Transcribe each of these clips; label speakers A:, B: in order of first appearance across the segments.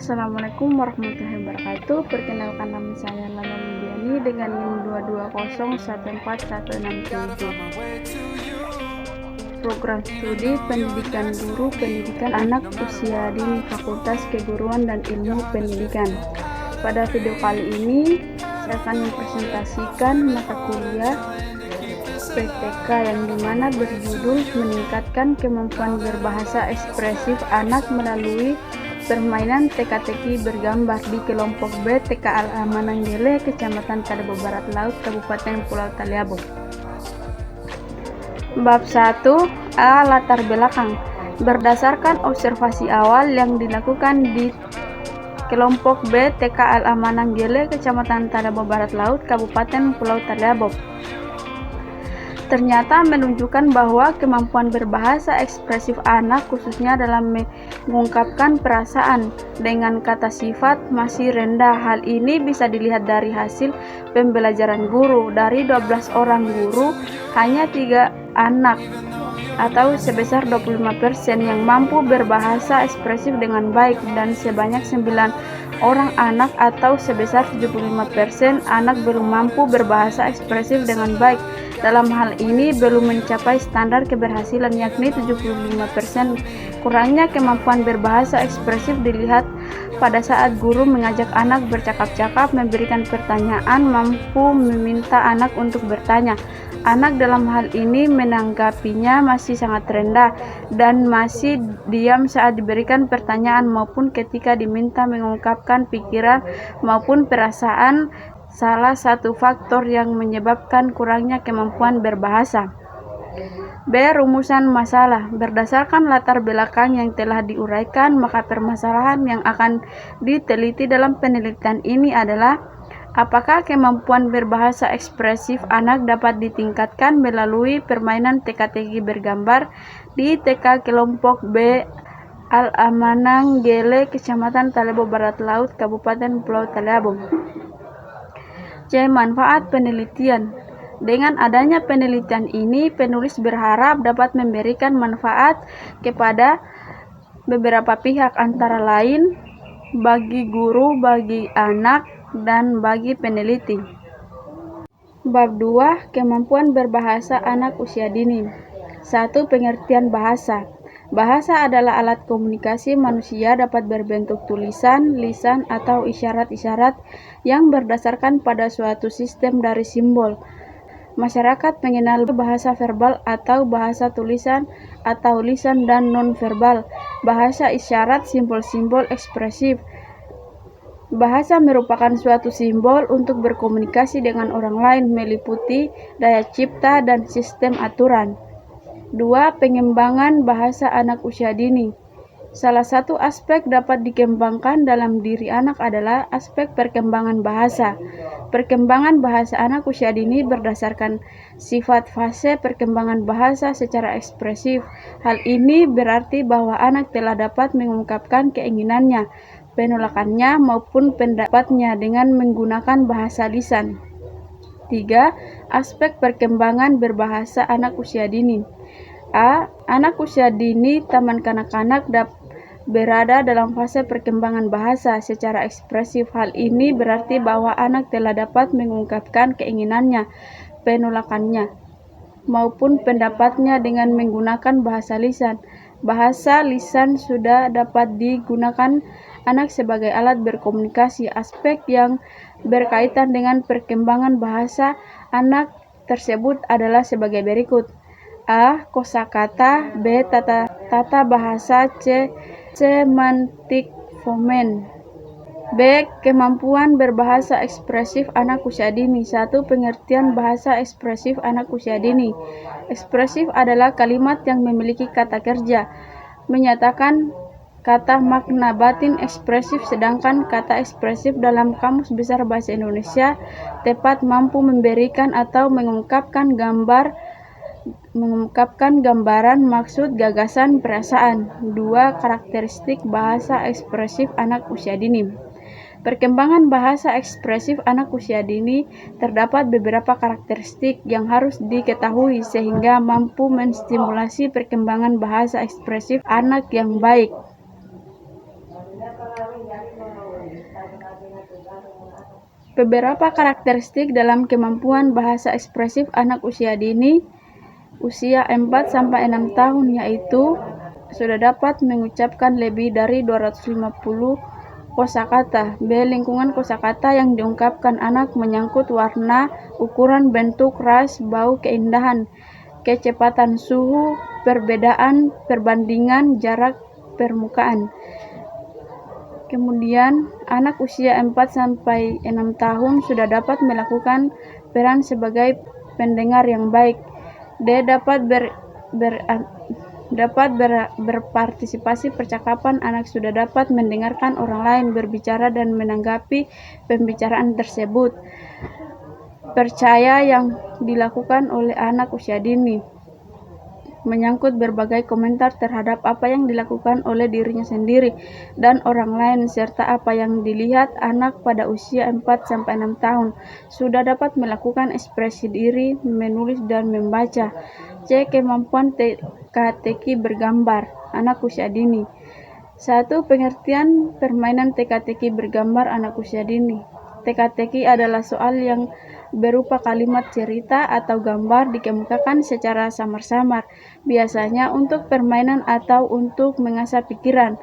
A: Assalamualaikum warahmatullahi wabarakatuh. Perkenalkan, nama saya Lana Lubiani dengan NIM 2201417. Program studi pendidikan guru pendidikan anak usia dini Fakultas Keguruan dan Ilmu Pendidikan. Pada video kali ini saya akan mempresentasikan mata kuliah PTK yang dimana berjudul meningkatkan kemampuan berbahasa ekspresif anak melalui permainan teka-teki bergambar di kelompok B TK Al-Amananggele, Kecamatan Tadabo Barat Laut, Kabupaten Pulau Taliabu. Bab 1. A. Latar belakang. Berdasarkan observasi awal yang dilakukan di kelompok B TK Al-Amananggele, Kecamatan Tadabo Barat Laut, Kabupaten Pulau Taliabu, ternyata menunjukkan bahwa kemampuan berbahasa ekspresif anak khususnya dalam mengungkapkan perasaan dengan kata sifat masih rendah. Hal ini bisa dilihat dari hasil pembelajaran guru. Dari 12 orang guru, hanya 3 anak atau sebesar 25% yang mampu berbahasa ekspresif dengan baik, dan sebanyak 9 orang anak atau sebesar 75% anak belum mampu berbahasa ekspresif dengan baik. Dalam hal ini belum mencapai standar keberhasilan, yakni 75%. Kurangnya kemampuan berbahasa ekspresif dilihat pada saat guru mengajak anak bercakap-cakap, memberikan pertanyaan, mampu meminta anak untuk bertanya. Anak dalam hal ini menanggapinya masih sangat rendah dan masih diam saat diberikan pertanyaan maupun ketika diminta mengungkapkan pikiran maupun perasaan. Salah satu faktor yang menyebabkan kurangnya kemampuan berbahasa. B. Rumusan masalah. Berdasarkan latar belakang yang telah diuraikan, maka permasalahan yang akan diteliti dalam penelitian ini adalah: apakah kemampuan berbahasa ekspresif anak dapat ditingkatkan melalui permainan teka-teki bergambar di TK kelompok B Al-Amananggele, Kecamatan Taliabu Barat Laut, Kabupaten Pulau Taliabu. C. Manfaat penelitian. Dengan adanya penelitian ini, penulis berharap dapat memberikan manfaat kepada beberapa pihak, antara lain bagi guru, bagi anak, dan bagi peneliti. Bab 2. Kemampuan berbahasa anak usia dini. 1. Pengertian bahasa. Bahasa adalah alat komunikasi manusia, dapat berbentuk tulisan, lisan, atau isyarat-isyarat yang berdasarkan pada suatu sistem dari simbol. Masyarakat mengenal bahasa verbal atau bahasa tulisan atau lisan dan non-verbal. Bahasa isyarat, simbol-simbol ekspresif. Bahasa merupakan suatu simbol untuk berkomunikasi dengan orang lain, meliputi daya cipta dan sistem aturan. 2. Pengembangan bahasa anak usia dini. Salah satu aspek dapat dikembangkan dalam diri anak adalah aspek perkembangan bahasa. Perkembangan bahasa anak usia dini berdasarkan sifat fase perkembangan bahasa secara ekspresif. Hal ini berarti bahwa anak telah dapat mengungkapkan keinginannya, penolakannya, maupun pendapatnya dengan menggunakan bahasa lisan. 3. Aspek perkembangan berbahasa anak usia dini. A. Anak usia dini taman kanak-kanak berada dalam fase perkembangan bahasa secara ekspresif. Hal ini berarti bahwa anak telah dapat mengungkapkan keinginannya, penolakannya, maupun pendapatnya dengan menggunakan bahasa lisan. Bahasa lisan sudah dapat digunakan anak sebagai alat berkomunikasi. Aspek yang berkaitan dengan perkembangan bahasa anak tersebut adalah sebagai berikut. A. Kosakata. B. Tata bahasa. C. Semantik fomen. B. Kemampuan berbahasa ekspresif anak usia dini. 1. Pengertian bahasa ekspresif anak usia dini. Ekspresif adalah kalimat yang memiliki kata kerja, menyatakan kata makna batin ekspresif, sedangkan kata ekspresif dalam Kamus Besar Bahasa Indonesia tepat mampu memberikan atau mengungkapkan gambaran, maksud, gagasan, perasaan. 2. Karakteristik bahasa ekspresif anak usia dini. Perkembangan bahasa ekspresif anak usia dini terdapat beberapa karakteristik yang harus diketahui sehingga mampu menstimulasi perkembangan bahasa ekspresif anak yang baik. Beberapa karakteristik dalam kemampuan bahasa ekspresif anak usia dini, usia 4-6 tahun, yaitu sudah dapat mengucapkan lebih dari 250 kosakata. B. Lingkungan kosakata yang diungkapkan anak menyangkut warna, ukuran, bentuk, ras, bau, keindahan, kecepatan suhu, perbedaan, perbandingan, jarak, permukaan. Kemudian, anak usia 4-6 tahun sudah dapat melakukan peran sebagai pendengar yang baik. D. Dapat berpartisipasi percakapan. Anak sudah dapat mendengarkan orang lain berbicara dan menanggapi pembicaraan tersebut. Percaya yang dilakukan oleh anak usia dini menyangkut berbagai komentar terhadap apa yang dilakukan oleh dirinya sendiri dan orang lain, serta apa yang dilihat. Anak pada usia 4-6 tahun sudah dapat melakukan ekspresi diri, menulis dan membaca. C. Kemampuan teka-teki bergambar anak usia dini. 1. Pengertian permainan teka-teki bergambar anak usia dini. Teka-teki adalah soal yang berupa kalimat cerita atau gambar dikemukakan secara samar-samar, biasanya untuk permainan atau untuk mengasah pikiran.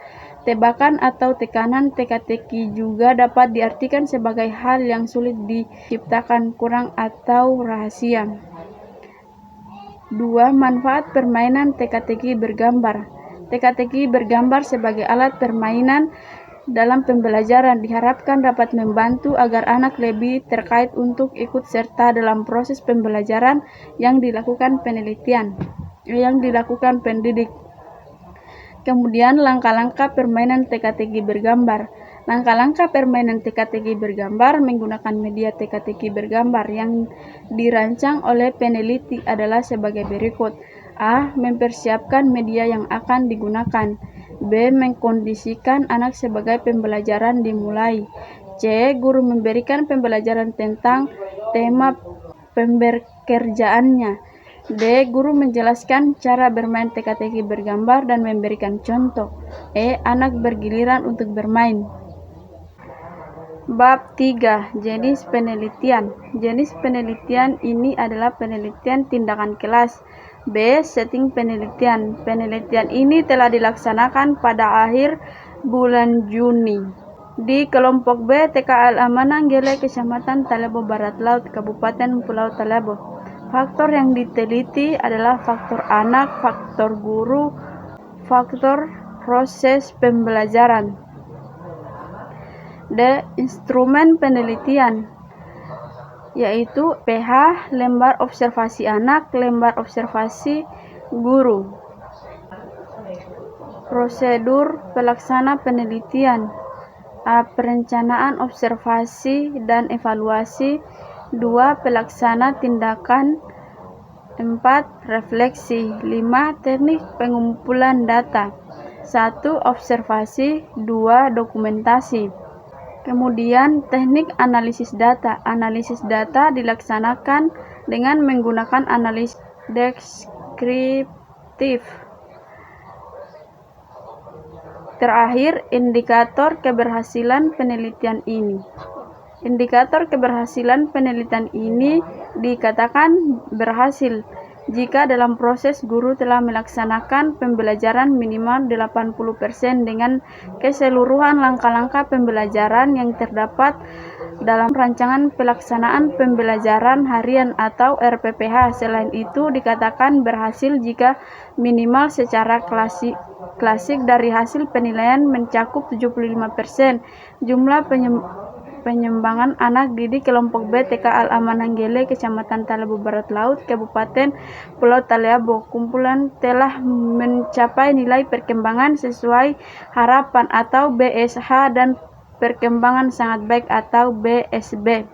A: Tebakan atau tekanan teka-teki juga dapat diartikan sebagai hal yang sulit diciptakan, kurang, atau rahasia. 2. Manfaat permainan teka-teki bergambar. Teka-teki bergambar sebagai alat permainan dalam pembelajaran diharapkan dapat membantu agar anak lebih terkait untuk ikut serta dalam proses pembelajaran yang dilakukan pendidik. Kemudian, langkah-langkah permainan teka-teki bergambar. Langkah-langkah permainan teka-teki bergambar menggunakan media teka-teki bergambar yang dirancang oleh peneliti adalah sebagai berikut. A. Mempersiapkan media yang akan digunakan. B. Mengkondisikan anak sebagai pembelajaran dimulai. C. Guru memberikan pembelajaran tentang tema pembekerjaannya. D. Guru menjelaskan cara bermain teka-teki bergambar dan memberikan contoh. E. Anak bergiliran untuk bermain. Bab 3. Jenis penelitian. Jenis penelitian ini adalah penelitian tindakan kelas. B. Setting penelitian. Penelitian ini telah dilaksanakan pada akhir bulan Juni di kelompok B TK Al-Amananggele, Kecamatan Talebo Barat Laut, Kabupaten Pulau Talebo. Faktor yang diteliti adalah faktor anak, faktor guru, faktor proses pembelajaran. D. Instrumen penelitian, yaitu PH, lembar observasi anak, lembar observasi guru. Prosedur pelaksana penelitian. A. Perencanaan, observasi, dan evaluasi. 2. Pelaksana tindakan. 4. Refleksi. 5. Teknik pengumpulan data. 1. Observasi. 2. Dokumentasi. Kemudian, teknik analisis data. Analisis data dilaksanakan dengan menggunakan analisis deskriptif. Terakhir, indikator keberhasilan penelitian ini. Indikator keberhasilan penelitian ini dikatakan berhasil jika dalam proses guru telah melaksanakan pembelajaran minimal 80% dengan keseluruhan langkah-langkah pembelajaran yang terdapat dalam rancangan pelaksanaan pembelajaran harian atau RPPH. Selain itu, dikatakan berhasil jika minimal secara klasik dari hasil penilaian mencakup 75%. Jumlah penyembangan anak didik kelompok B TK Al-Amananggele, Kecamatan Talebo Barat Laut, Kabupaten Pulau Talebo. Kumpulan telah mencapai nilai perkembangan sesuai harapan atau BSH dan perkembangan sangat baik atau BSB.